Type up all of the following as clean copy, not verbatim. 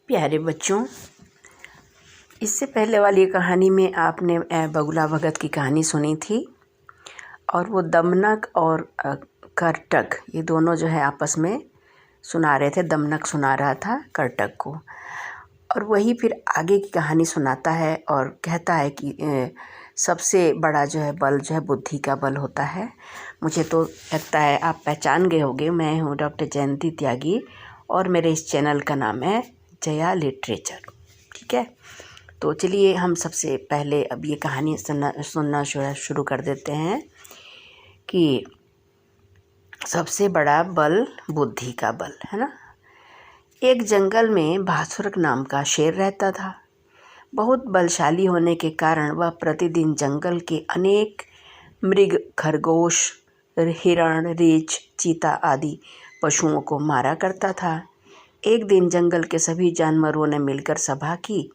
प्यारे बच्चों, इससे पहले वाली कहानी में आपने बगुला भगत की कहानी सुनी थी और वो दमनक और करटक ये दोनों जो है आपस में सुना रहे थे। दमनक सुना रहा था करटक को और वही फिर आगे की कहानी सुनाता है और कहता है कि सबसे बड़ा जो है बल जो है बुद्धि का बल होता है। मुझे तो लगता है आप पहचान गए होंगे, मैं हूँ डॉक्टर जयंती त्यागी और मेरे इस चैनल का नाम है जया लिटरेचर। ठीक है, तो चलिए हम सबसे पहले अब ये कहानी सुनना शुरू कर देते हैं कि सबसे बड़ा बल बुद्धि का बल है ना। एक जंगल में भासुरक नाम का शेर रहता था। बहुत बलशाली होने के कारण वह प्रतिदिन जंगल के अनेक मृग, खरगोश, हिरण, रीछ, चीता आदि पशुओं को मारा करता था। एक दिन जंगल के सभी जानवरों ने मिलकर सभा की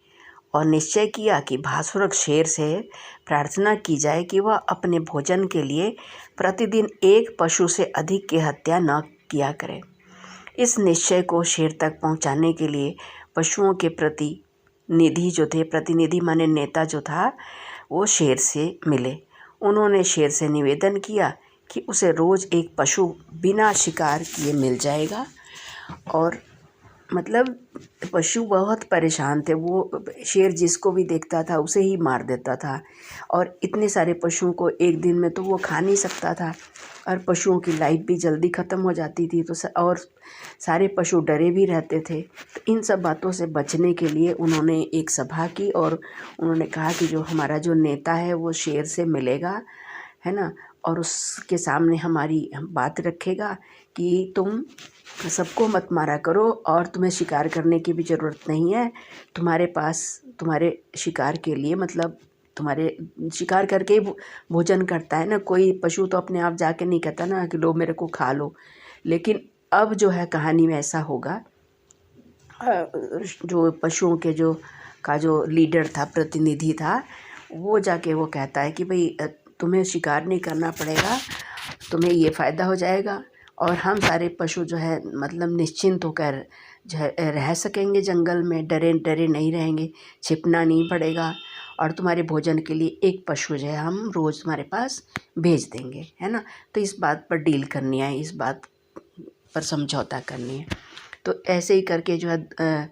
और निश्चय किया कि भासुरक शेर से प्रार्थना की जाए कि वह अपने भोजन के लिए प्रतिदिन एक पशु से अधिक की हत्या न किया करे। इस निश्चय को शेर तक पहुंचाने के लिए पशुओं के प्रतिनिधि माने नेता जो था वो शेर से मिले। उन्होंने शेर से निवेदन किया कि उसे रोज़ एक पशु बिना शिकार किए मिल जाएगा और मतलब पशु बहुत परेशान थे। वो शेर जिसको भी देखता था उसे ही मार देता था और इतने सारे पशुओं को एक दिन में तो वो खा नहीं सकता था और पशुओं की लाइफ भी जल्दी ख़त्म हो जाती थी। तो और सारे पशु डरे भी रहते थे। तो इन सब बातों से बचने के लिए उन्होंने एक सभा की और उन्होंने कहा कि जो हमारा जो नेता है वो शेर से मिलेगा, है ना, और उसके सामने हमारी बात रखेगा कि तुम सबको मत मारा करो और तुम्हें शिकार करने की भी ज़रूरत नहीं है। तुम्हारे पास तुम्हारे शिकार के लिए मतलब तुम्हारे शिकार करके ही भोजन करता है ना। कोई पशु तो अपने आप जाके नहीं कहता ना कि लो मेरे को खा लो। लेकिन अब जो है कहानी में ऐसा होगा, जो पशुओं के जो लीडर था, प्रतिनिधि था, वो जाके वो कहता है कि भाई तुम्हें शिकार नहीं करना पड़ेगा, तुम्हें ये फ़ायदा हो जाएगा और हम सारे पशु जो है मतलब निश्चिंत होकर जो है रह सकेंगे जंगल में, डरे डरे नहीं रहेंगे, छिपना नहीं पड़ेगा और तुम्हारे भोजन के लिए एक पशु जो है हम रोज़ तुम्हारे पास भेज देंगे, है ना। तो इस बात पर डील करनी है, इस बात पर समझौता करनी है। तो ऐसे ही करके जो है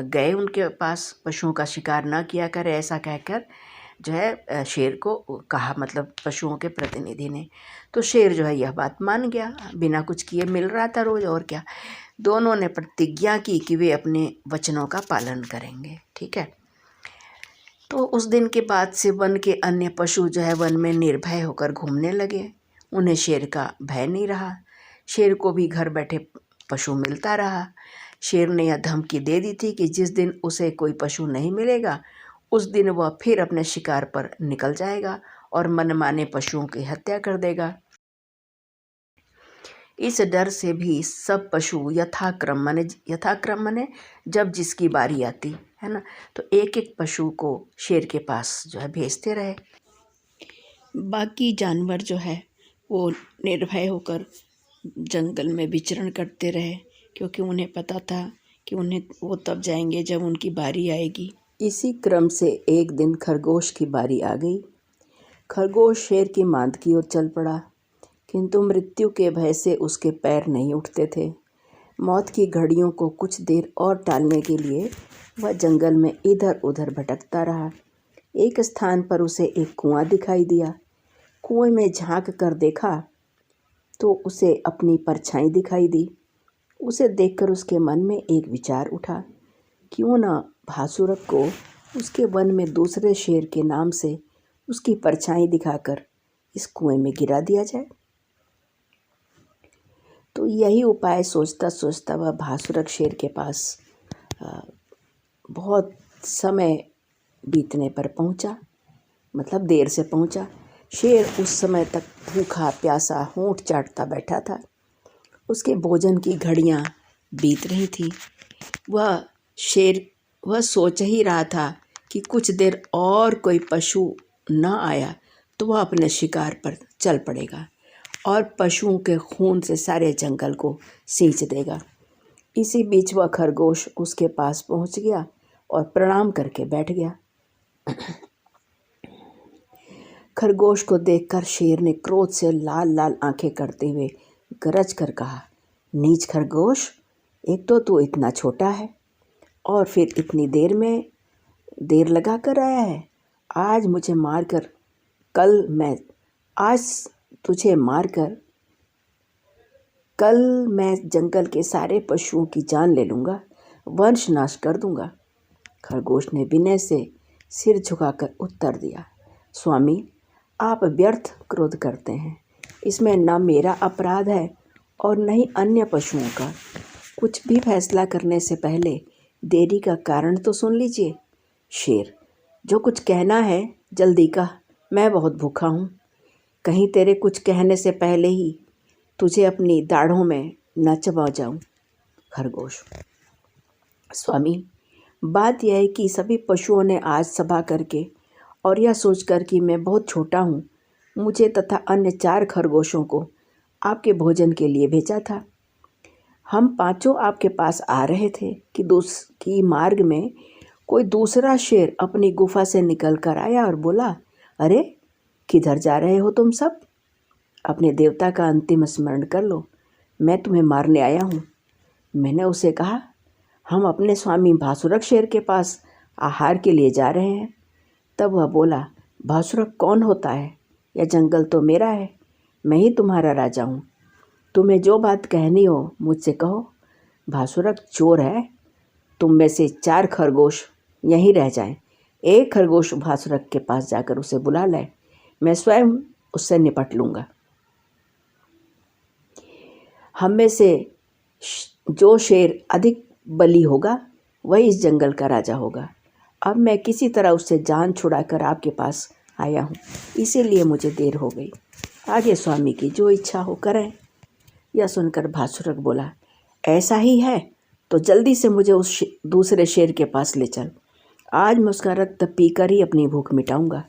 गए उनके पास, पशुओं का शिकार ना किया करे ऐसा कहकर जो है शेर को कहा, मतलब पशुओं के प्रतिनिधि ने। तो शेर जो है यह बात मान गया, बिना कुछ किए मिल रहा था रोज़ और क्या। दोनों ने प्रतिज्ञा की कि वे अपने वचनों का पालन करेंगे। ठीक है, तो उस दिन के बाद से वन के अन्य पशु जो है वन में निर्भय होकर घूमने लगे। उन्हें शेर का भय नहीं रहा। शेर को भी घर बैठे पशु मिलता रहा। शेर ने यह धमकी दे दी थी कि जिस दिन उसे कोई पशु नहीं मिलेगा उस दिन वह फिर अपने शिकार पर निकल जाएगा और मनमाने पशुओं की हत्या कर देगा। इस डर से भी सब पशु यथाक्रम माने जब जिसकी बारी आती है ना, तो एक एक पशु को शेर के पास जो है भेजते रहे। बाकी जानवर जो है वो निर्भय होकर जंगल में विचरण करते रहे, क्योंकि उन्हें पता था कि उन्हें वो तब जाएंगे जब उनकी बारी आएगी। इसी क्रम से एक दिन खरगोश की बारी आ गई। खरगोश शेर की मांद की ओर चल पड़ा, किंतु मृत्यु के भय से उसके पैर नहीं उठते थे। मौत की घड़ियों को कुछ देर और टालने के लिए वह जंगल में इधर उधर भटकता रहा। एक स्थान पर उसे एक कुआं दिखाई दिया। कुएं में झांक कर देखा तो उसे अपनी परछाई दिखाई दी। उसे देखकर उसके मन में एक विचार उठा, क्यों ना भासुरक को उसके वन में दूसरे शेर के नाम से उसकी परछाई दिखाकर इस कुएं में गिरा दिया जाए। तो यही उपाय सोचता सोचता वह भासुरक शेर के पास बहुत समय बीतने पर पहुंचा, मतलब देर से पहुंचा। शेर उस समय तक भूखा प्यासा होंठ चाटता बैठा था। उसके भोजन की घड़ियां बीत रही थी। वह सोच ही रहा था कि कुछ देर और कोई पशु न आया तो वह अपने शिकार पर चल पड़ेगा और पशुओं के खून से सारे जंगल को सींच देगा। इसी बीच वह खरगोश उसके पास पहुंच गया और प्रणाम करके बैठ गया। खरगोश को देखकर शेर ने क्रोध से लाल लाल आंखें करते हुए गरज कर कहा, नीच खरगोश, एक तो तू इतना छोटा है और फिर इतनी देर लगा कर आया है। आज तुझे मारकर कल मैं जंगल के सारे पशुओं की जान ले लूँगा, वंश नाश कर दूँगा। खरगोश ने विनय से सिर झुकाकर उत्तर दिया, स्वामी, आप व्यर्थ क्रोध करते हैं। इसमें न मेरा अपराध है और न ही अन्य पशुओं का। कुछ भी फैसला करने से पहले देरी का कारण तो सुन लीजिए। शेर, जो कुछ कहना है जल्दी कह, मैं बहुत भूखा हूँ। कहीं तेरे कुछ कहने से पहले ही तुझे अपनी दाढ़ों में न चबा जाऊँ। खरगोश, स्वामी, बात यह है कि सभी पशुओं ने आज सभा करके और यह सोचकर कि मैं बहुत छोटा हूँ, मुझे तथा अन्य 4 खरगोशों को आपके भोजन के लिए भेजा था। हम पांचों आपके पास आ रहे थे कि मार्ग में कोई दूसरा शेर अपनी गुफा से निकल कर आया और बोला, अरे किधर जा रहे हो तुम सब? अपने देवता का अंतिम स्मरण कर लो, मैं तुम्हें मारने आया हूँ। मैंने उसे कहा, हम अपने स्वामी भासुरक शेर के पास आहार के लिए जा रहे हैं। तब वह बोला, भासुरक कौन होता है? यह जंगल तो मेरा है, मैं ही तुम्हारा राजा हूँ। तुम्हें जो बात कहनी हो मुझसे कहो। भासुरक चोर है, तुम में से 4 खरगोश यहीं रह जाएं। एक खरगोश भासुरक के पास जाकर उसे बुला लाए, मैं स्वयं उससे निपट लूँगा। हम में से जो शेर अधिक बली होगा वही इस जंगल का राजा होगा। अब मैं किसी तरह उससे जान छुड़ाकर आपके पास आया हूँ, इसीलिए मुझे देर हो गई। आगे स्वामी की जो इच्छा हो करें। यह सुनकर भासुरक बोला, ऐसा ही है तो जल्दी से मुझे उस दूसरे शेर के पास ले चल। आज मैं उसका रक्त पीकर ही अपनी भूख मिटाऊंगा।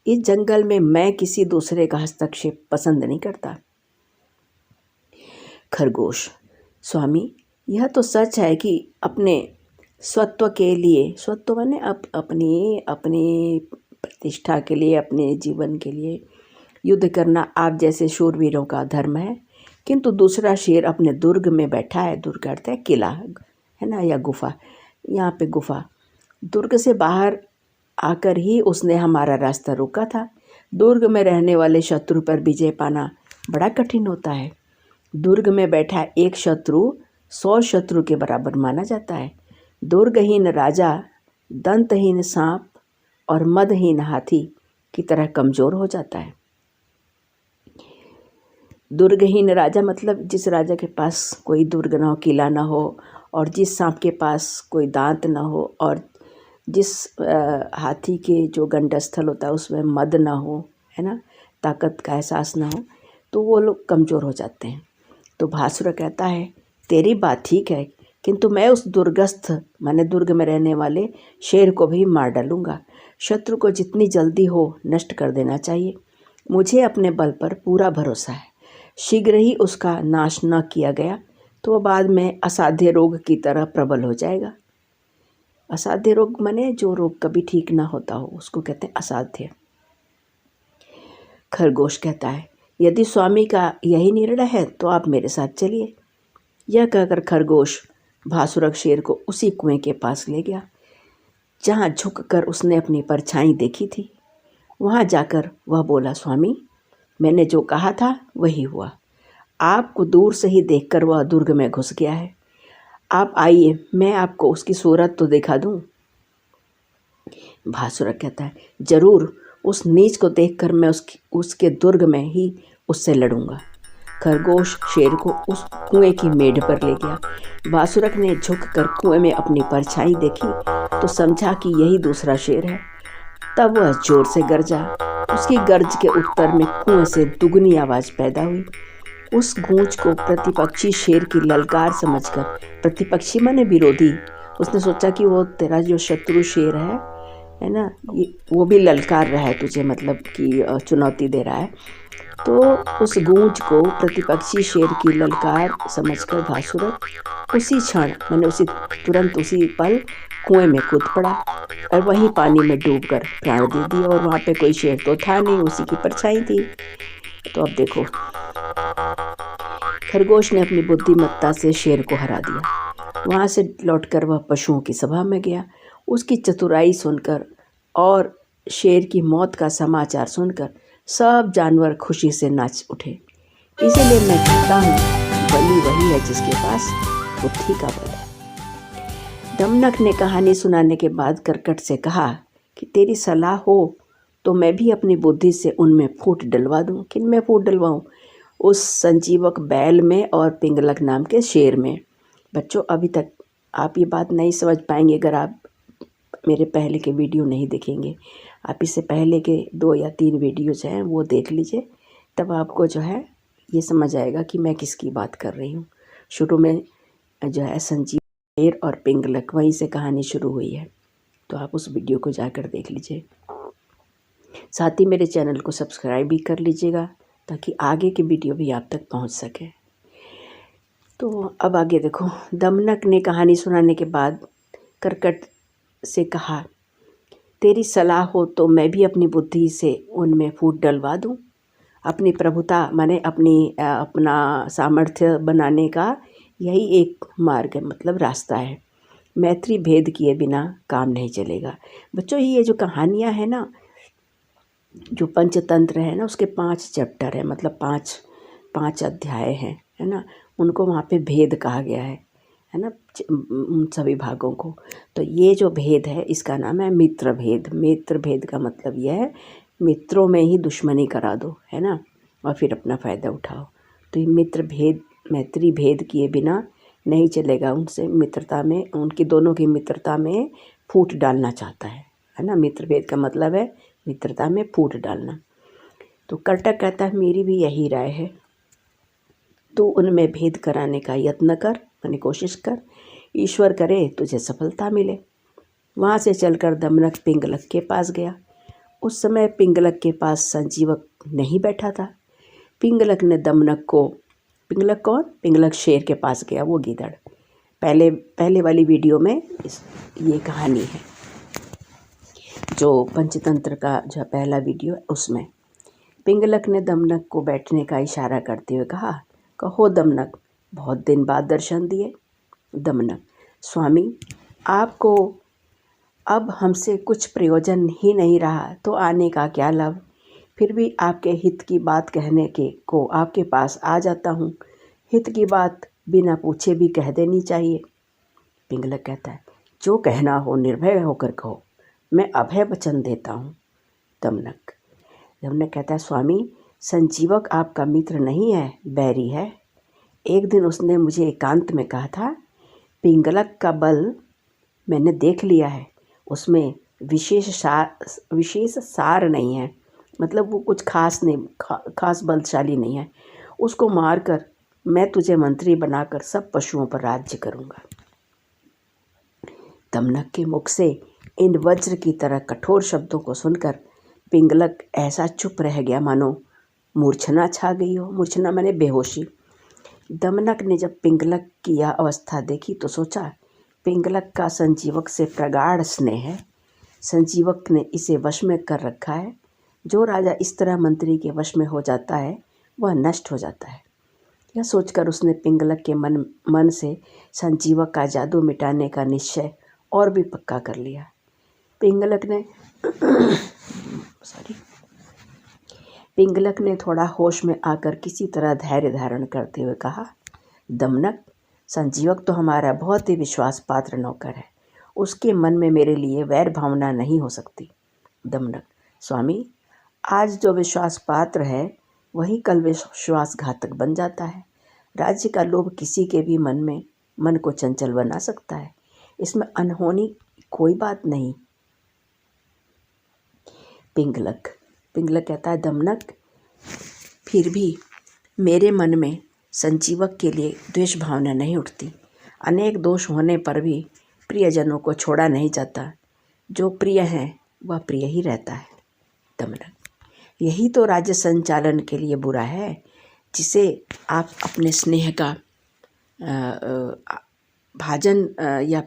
इस जंगल में मैं किसी दूसरे का हस्तक्षेप पसंद नहीं करता। खरगोश, स्वामी, यह तो सच है कि अपने स्वत्व के लिए, स्वत्व माने अपनी प्रतिष्ठा के लिए, अपने जीवन के लिए युद्ध करना आप जैसे शूरवीरों का धर्म है, किंतु दूसरा शेर अपने दुर्ग में बैठा है। दुर्ग अर्थ है किला, है ना, या गुफा। यहाँ पे गुफा, दुर्ग से बाहर आकर ही उसने हमारा रास्ता रोका था। दुर्ग में रहने वाले शत्रु पर विजय पाना बड़ा कठिन होता है। दुर्ग में बैठा एक शत्रु 100 शत्रु के बराबर माना जाता है। दुर्गहीन राजा दंतहीन सांप और मदहीन हाथी की तरह कमज़ोर हो जाता है। दुर्गहीन राजा मतलब जिस राजा के पास कोई दुर्ग ना हो, किला ना हो, और जिस सांप के पास कोई दांत ना हो, और जिस हाथी के जो गंडस्थल होता है उसमें मद ना हो, है ना, ताकत का एहसास ना हो, तो वो लोग कमज़ोर हो जाते हैं। तो भासुर कहता है, तेरी बात ठीक है, किंतु मैं उस दुर्गस्थ माने दुर्ग में रहने वाले शेर को भी मार डालूँगा। शत्रु को जितनी जल्दी हो नष्ट कर देना चाहिए। मुझे अपने बल पर पूरा भरोसा है। शीघ्र ही उसका नाश न किया गया तो वह बाद में असाध्य रोग की तरह प्रबल हो जाएगा। असाध्य रोग माने जो रोग कभी ठीक ना होता हो, उसको कहते हैं असाध्य। खरगोश कहता है, यदि स्वामी का यही निर्णय है तो आप मेरे साथ चलिए। यह कहकर खरगोश भासुरक शेर को उसी कुएं के पास ले गया जहाँ झुककर उसने अपनी परछाई देखी थी। वहाँ जाकर वह बोला, स्वामी, मैंने जो कहा था वही हुआ। आपको दूर से ही देखकर वह दुर्ग में घुस गया है। आप आइए, मैं आपको उसकी सूरत तो दिखा दूं। भासुरक कहता है, जरूर, उस नीच को देखकर मैं उसके दुर्ग में ही उससे लड़ूंगा। खरगोश शेर को उस कुएं की मेढ़ पर ले गया। भासुरक ने झुककर कुएं में अपनी परछाई देखी तो समझा कि यही दूसरा शेर है। तब वह जोर से गरजा। उसकी गर्ज के उत्तर में कुएं से दुगनी आवाज़ पैदा हुई। उस गूंज को प्रतिपक्षी शेर की ललकार समझकर, प्रतिपक्षी माने विरोधी, उसने सोचा कि वो तेरा जो शत्रु शेर है है ना, ये वो भी ललकार रहा है तुझे, मतलब कि चुनौती दे रहा है। तो उस गूंज को प्रतिपक्षी शेर की ललकार समझकर भासुर उसी क्षण, मैंने तुरंत उसी पल कुएं में कूद पड़ा और वहीं पानी में डूबकर प्राण दे दिया। और वहाँ पे कोई शेर तो था नहीं, उसी की परछाई थी। तो अब देखो, खरगोश ने अपनी बुद्धिमत्ता से शेर को हरा दिया। वहाँ से लौटकर वह पशुओं की सभा में गया। उसकी चतुराई सुनकर और शेर की मौत का समाचार सुनकर सब जानवर खुशी से नाच उठे। इसीलिए मैं कहता हूँ, बली वही है जिसके पास बुद्धि का बल है। दमनक ने कहानी सुनाने के बाद करकट से कहा कि तेरी सलाह हो तो मैं भी अपनी बुद्धि से उनमें फूट डलवा दूँ। किन में फूट डलवाऊँ? उस संजीवक बैल में और पिंगलक नाम के शेर में। बच्चों, अभी तक आप ये बात नहीं समझ पाएंगे अगर आप मेरे पहले के वीडियो नहीं देखेंगे। आप इससे पहले के 2 या 3 वीडियोज़ हैं वो देख लीजिए, तब आपको जो है ये समझ आएगा कि मैं किसकी बात कर रही हूँ। शुरू में जो है संजीव शेर और पिंगलक, वहीं से कहानी शुरू हुई है। तो आप उस वीडियो को जाकर देख लीजिए। साथ ही मेरे चैनल को सब्सक्राइब भी कर लीजिएगा ताकि आगे की वीडियो भी आप तक पहुंच सके। तो अब आगे देखो, दमनक ने कहानी सुनाने के बाद करकट से कहा, तेरी सलाह हो तो मैं भी अपनी बुद्धि से उनमें फूट डलवा दूं। अपनी प्रभुता माने अपना सामर्थ्य बनाने का यही एक मार्ग है, मतलब रास्ता है। मैत्री भेद किए बिना काम नहीं चलेगा। बच्चों, ये जो कहानियाँ हैं ना, जो पंचतंत्र है ना, उसके 5 चैप्टर है, मतलब 5 अध्याय हैं, है ना। उनको वहाँ पे भेद कहा गया है ना, उन सभी भागों को। तो ये जो भेद है इसका नाम है मित्र भेद। मित्र भेद का मतलब यह है, मित्रों में ही दुश्मनी करा दो, है ना, और फिर अपना फ़ायदा उठाओ। तो ये मित्र भेद, मैत्री भेद किए बिना नहीं चलेगा। उनसे मित्रता में, उनकी दोनों की मित्रता में फूट डालना चाहता है ना। मित्र भेद का मतलब है मित्रता में फूट डालना। तो करटक कहता है, मेरी भी यही राय है, तू उनमें भेद कराने का यत्न कर, मैंने कोशिश कर, ईश्वर करे तुझे सफलता मिले। वहाँ से चलकर दमनक पिंगलक के पास गया। उस समय पिंगलक के पास संजीवक नहीं बैठा था। पिंगलक ने दमनक को, पिंगलक कौन? पिंगलक शेर के पास गया, वो गीदड़। पहले वाली वीडियो में ये कहानी है, जो पंचतंत्र का जो पहला वीडियो है उसमें। पिंगलक ने दमनक को बैठने का इशारा करते हुए कहा, कहो दमनक, बहुत दिन बाद दर्शन दिए। दमनक, स्वामी, आपको अब हमसे कुछ प्रयोजन ही नहीं रहा तो आने का क्या लाभ। फिर भी आपके हित की बात कहने को आपके पास आ जाता हूँ। हित की बात बिना पूछे भी कह देनी चाहिए। पिंगलक कहता है, जो कहना हो निर्भय होकर कहो, मैं अभय वचन देता हूँ। दमनक कहता है, स्वामी, संजीवक आपका मित्र नहीं है, बैरी है। एक दिन उसने मुझे एकांत में कहा था, पिंगलक का बल मैंने देख लिया है, उसमें विशेष सार नहीं है, मतलब वो कुछ खास बलशाली नहीं है। उसको मारकर मैं तुझे मंत्री बनाकर सब पशुओं पर राज्य करूँगा। दमनक के मुख से इन वज्र की तरह कठोर शब्दों को सुनकर पिंगलक ऐसा चुप रह गया मानो मूर्छना छा गई हो। मूर्छना माने बेहोशी। दमनक ने जब पिंगलक की यह अवस्था देखी तो सोचा, पिंगलक का संजीवक से प्रगाढ़ स्नेह है, संजीवक ने इसे वश में कर रखा है। जो राजा इस तरह मंत्री के वश में हो जाता है वह नष्ट हो जाता है। यह सोचकर उसने पिंगलक के मन से संजीवक का जादू मिटाने का निश्चय और भी पक्का कर लिया। पिंगलक ने थोड़ा होश में आकर किसी तरह धैर्य धारण करते हुए कहा, दमनक, संजीवक तो हमारा बहुत ही विश्वास पात्र नौकर है, उसके मन में मेरे लिए वैर भावना नहीं हो सकती। दमनक, स्वामी, आज जो विश्वास पात्र है वही कल विश्वासघातक बन जाता है। राज्य का लोभ किसी के भी मन को चंचल बना सकता है, इसमें अनहोनी कोई बात नहीं। पिंगलक कहता है, दमनक, फिर भी मेरे मन में संजीवक के लिए द्वेष भावना नहीं उठती। अनेक दोष होने पर भी प्रियजनों को छोड़ा नहीं जाता। जो प्रिय हैं वह प्रिय ही रहता है। दमनक, यही तो राज्य संचालन के लिए बुरा है, जिसे आप अपने स्नेह का भाजन या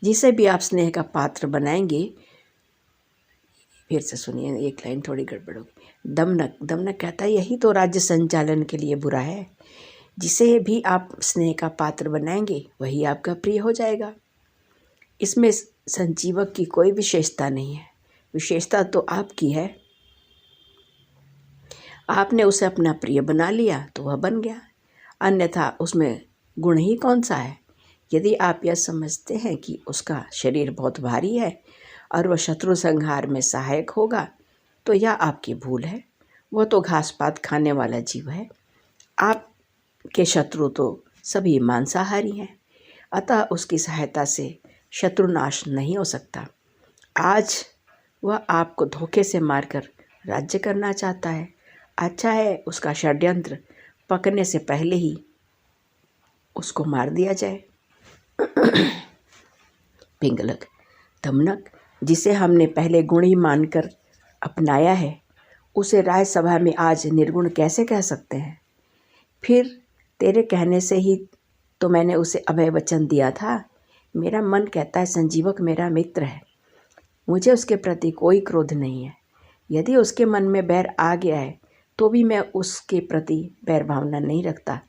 जिसे भी आप स्नेह का पात्र बनाएंगे। फिर से सुनिए, एक लाइन थोड़ी गड़बड़ होगी। दमनक कहता है यही तो राज्य संचालन के लिए बुरा है, जिसे भी आप स्नेह का पात्र बनाएंगे वही आपका प्रिय हो जाएगा। इसमें संजीवक की कोई विशेषता नहीं है, विशेषता तो आपकी है। आपने उसे अपना प्रिय बना लिया तो वह बन गया, अन्यथा उसमें गुण ही कौन सा है। यदि आप यह समझते हैं कि उसका शरीर बहुत भारी है और वह शत्रु संहार में सहायक होगा, तो यह आपकी भूल है। वह तो घास पात खाने वाला जीव है। आपके शत्रु तो सभी मांसाहारी हैं, अतः उसकी सहायता से शत्रुनाश नहीं हो सकता। आज वह आपको धोखे से मारकर राज्य करना चाहता है। अच्छा है उसका षड्यंत्र पकने से पहले ही उसको मार दिया जाए। पिंगलक, दमनक, जिसे हमने पहले गुणी मानकर अपनाया है, उसे राज्यसभा में आज निर्गुण कैसे कह सकते हैं। फिर तेरे कहने से ही तो मैंने उसे अभय वचन दिया था। मेरा मन कहता है संजीवक मेरा मित्र है, मुझे उसके प्रति कोई क्रोध नहीं है। यदि उसके मन में बैर आ गया है तो भी मैं उसके प्रति बैर भावना नहीं रखता।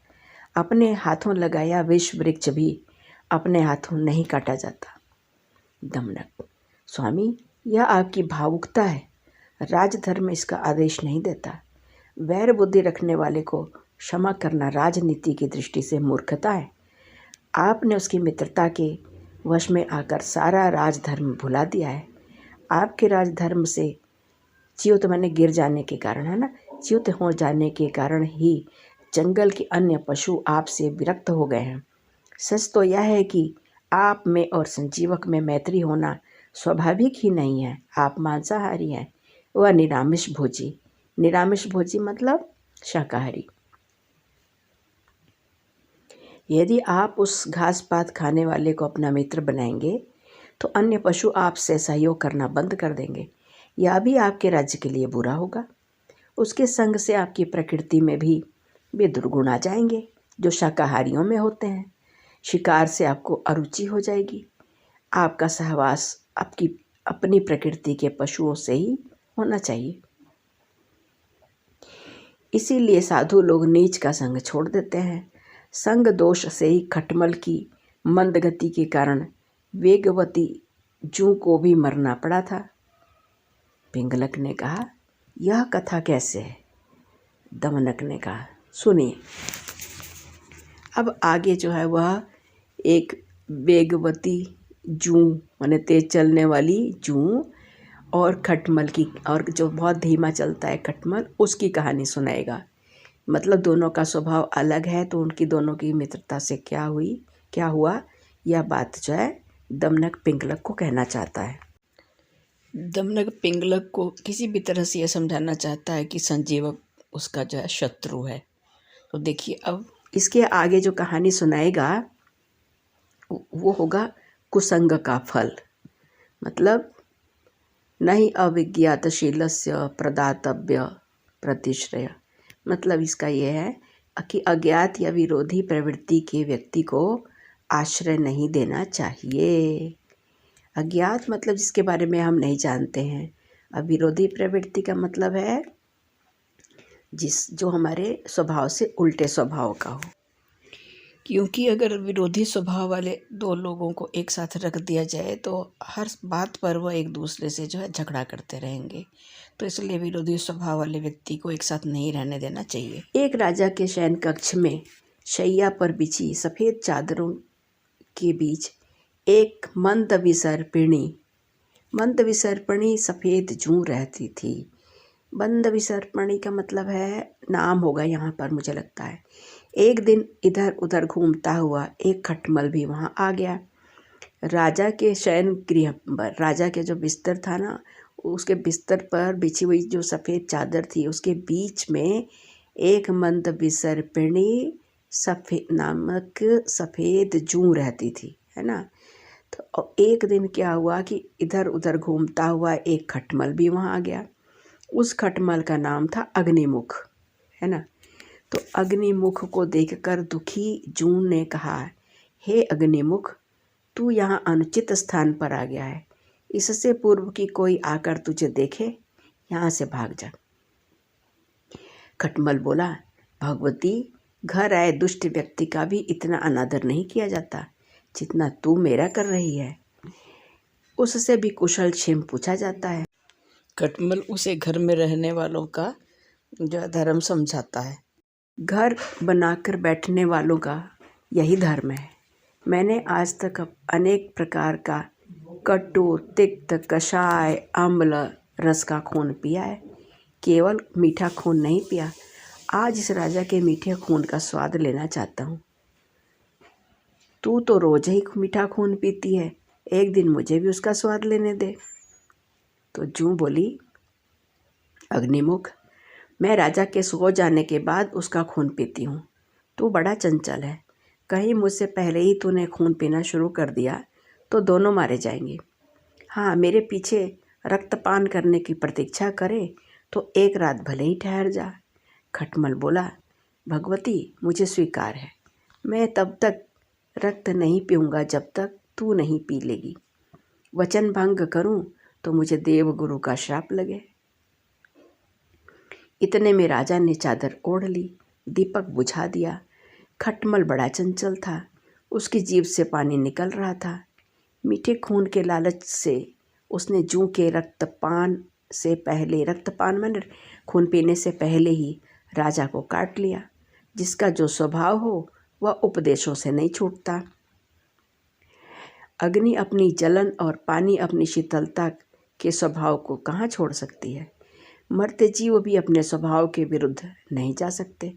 अपने हाथों लगाया विष वृक्ष भी अपने हाथों नहीं काटा जाता। दमनक, स्वामी यह आपकी भावुकता है, राजधर्म इसका आदेश नहीं देता। वैर बुद्धि रखने वाले को क्षमा करना राजनीति की दृष्टि से मूर्खता है। आपने उसकी मित्रता के वश में आकर सारा राजधर्म भुला दिया है। आपके राजधर्म से च्युत माने गिर जाने के कारण, है ना, च्युत हो जाने के कारण ही जंगल के अन्य पशु आपसे विरक्त हो गए हैं। सच तो यह है कि आप में और संजीवक में मैत्री होना स्वाभाविक ही नहीं है। आप मांसाहारी हैं, वह निरामिष भोजी। निरामिष भोजी मतलब शाकाहारी। यदि आप उस घास पात खाने वाले को अपना मित्र बनाएंगे तो अन्य पशु आपसे सहयोग करना बंद कर देंगे। यह भी आपके राज्य के लिए बुरा होगा। उसके संग से आपकी प्रकृति में भी वे दुर्गुण आ जाएंगे जो शाकाहारियों में होते हैं। शिकार से आपको अरुचि हो जाएगी। आपका सहवास आपकी अपनी प्रकृति के पशुओं से ही होना चाहिए। इसीलिए साधु लोग नीच का संग छोड़ देते हैं। संग दोष से ही खटमल की मंद गति के कारण वेगवती जू को भी मरना पड़ा था। पिंगलक ने कहा, यह कथा कैसे है। दमनक ने कहा, सुनिए। अब आगे जो है वह एक वेगवती जू माने तेज चलने वाली जू और खटमल की, और जो बहुत धीमा चलता है खटमल, उसकी कहानी सुनाएगा। मतलब दोनों का स्वभाव अलग है, तो उनकी दोनों की मित्रता से क्या हुआ, यह बात जो है दमनक पिंगलक को कहना चाहता है। दमनक पिंगलक को किसी भी तरह से यह समझाना चाहता है कि संजीवक उसका जो है शत्रु है। तो देखिए अब इसके आगे जो कहानी सुनाएगा वो होगा कुसंग का फल। मतलब नहीं अविज्ञातशीलस्य प्रदातव्य प्रतिश्रय। मतलब इसका ये है कि अज्ञात या विरोधी प्रवृत्ति के व्यक्ति को आश्रय नहीं देना चाहिए। अज्ञात मतलब जिसके बारे में हम नहीं जानते हैं। अब विरोधी प्रवृत्ति का मतलब है जो हमारे स्वभाव से उल्टे स्वभाव का हो। क्योंकि अगर विरोधी स्वभाव वाले दो लोगों को एक साथ रख दिया जाए तो हर बात पर वह एक दूसरे से जो है झगड़ा करते रहेंगे। तो इसलिए विरोधी स्वभाव वाले व्यक्ति को एक साथ नहीं रहने देना चाहिए। एक राजा के शयन कक्ष में शैया पर बिछी सफ़ेद चादरों के बीच एक मंद विसर्पिणी सफ़ेद जूं रहती थी। मंद विसर्पिणी का मतलब है नाम होगा यहाँ पर, मुझे लगता है। एक दिन इधर उधर घूमता हुआ एक खटमल भी वहाँ आ गया। राजा के शयन गृह पर, राजा के जो बिस्तर था ना, उसके बिस्तर पर बिछी हुई जो सफ़ेद चादर थी उसके बीच में एक मंद विसर्पिणी नामक सफ़ेद जूं रहती थी, है ना। तो एक दिन क्या हुआ कि इधर उधर घूमता हुआ एक खटमल भी वहाँ आ गया। उस खटमल का नाम था अग्निमुख, है ना। तो अग्निमुख को देखकर दुखी जून ने कहा, हे अग्निमुख, तू यहाँ अनुचित स्थान पर आ गया है। इससे पूर्व कि कोई आकर तुझे देखे, यहाँ से भाग जा। खटमल बोला, भगवती, घर आए दुष्ट व्यक्ति का भी इतना अनादर नहीं किया जाता जितना तू मेरा कर रही है। उससे भी कुशल क्षेम पूछा जाता है। खटमल उसे घर में रहने वालों का जो धर्म समझाता है। घर बनाकर बैठने वालों का यही धर्म है। मैंने आज तक अनेक प्रकार का कटु, तिक्त, कषाय, अम्ल रस का खून पिया है, केवल मीठा खून नहीं पिया। आज इस राजा के मीठे खून का स्वाद लेना चाहता हूँ। तू तो रोज ही मीठा खून पीती है, एक दिन मुझे भी उसका स्वाद लेने दे। तो जूं बोली, अग्निमुख, मैं राजा के सो जाने के बाद उसका खून पीती हूँ। तू बड़ा चंचल है, कहीं मुझसे पहले ही तूने खून पीना शुरू कर दिया तो दोनों मारे जाएंगे। हाँ, मेरे पीछे रक्तपान करने की प्रतीक्षा करे तो एक रात भले ही ठहर जा। खटमल बोला, भगवती, मुझे स्वीकार है, मैं तब तक रक्त नहीं पीऊँगा जब तक तू नहीं पी लेगी। वचन भंग करूँ तो मुझे देवगुरु का श्राप लगे। इतने में राजा ने चादर ओढ़ ली, दीपक बुझा दिया। खटमल बड़ा चंचल था, उसकी जीभ से पानी निकल रहा था। मीठे खून के लालच से उसने जूं के रक्तपान माने खून पीने से पहले ही राजा को काट लिया। जिसका जो स्वभाव हो वह उपदेशों से नहीं छूटता। अग्नि अपनी जलन और पानी अपनी शीतलता के स्वभाव को कहाँ छोड़ सकती है। मरते जीव भी अपने स्वभाव के विरुद्ध नहीं जा सकते।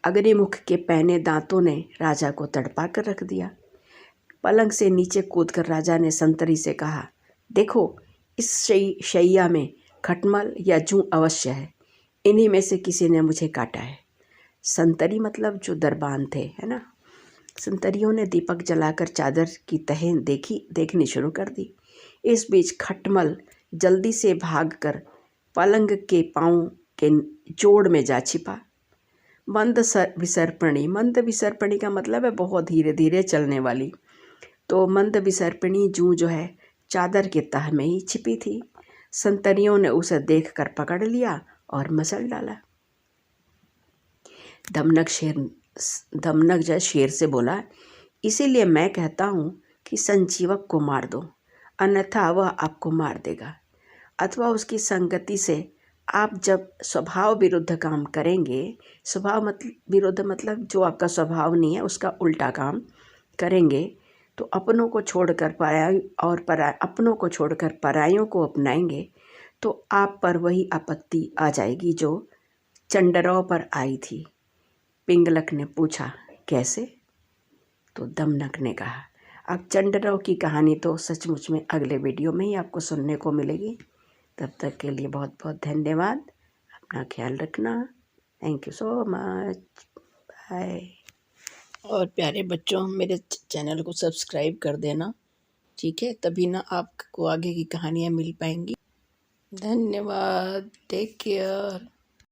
अग्निमुख के पैने दांतों ने राजा को तड़पा कर रख दिया। पलंग से नीचे कूदकर राजा ने संतरी से कहा, देखो, इस शैया में खटमल या जूं अवश्य है, इन्हीं में से किसी ने मुझे काटा है। संतरी मतलब जो दरबान थे, है ना। संतरियों ने दीपक जलाकर चादर की तह देखनी शुरू कर दी। इस बीच खटमल जल्दी से भागकर पलंग के पांव के जोड़ में जा छिपा। मंद विसर्पणी का मतलब है बहुत धीरे धीरे चलने वाली। तो मंद विसर्पणी जूं जो है चादर के तह में ही छिपी थी। संतरियों ने उसे देखकर पकड़ लिया और मसल डाला। दमनक जय शेर से बोला, इसीलिए मैं कहता हूँ कि संजीवक को मार दो, अन्यथा वह आपको मार देगा। अथवा उसकी संगति से आप जब स्वभाव विरुद्ध काम करेंगे, विरुद्ध मतलब जो आपका स्वभाव नहीं है उसका उल्टा काम करेंगे, तो अपनों को छोड़कर परायों को अपनाएंगे तो आप पर वही आपत्ति आ जाएगी जो चंडरौ पर आई थी। पिंगलक ने पूछा, कैसे? तो दमनक ने कहा, अब चंडरौ की कहानी तो सचमुच में अगले वीडियो में ही आपको सुनने को मिलेगी। तब तक के लिए बहुत बहुत धन्यवाद। अपना ख्याल रखना। Thank you so much. Bye. और प्यारे बच्चों, मेरे चैनल को सब्सक्राइब कर देना, ठीक है, तभी ना आपको आगे की कहानियाँ मिल पाएंगी। धन्यवाद। Take care.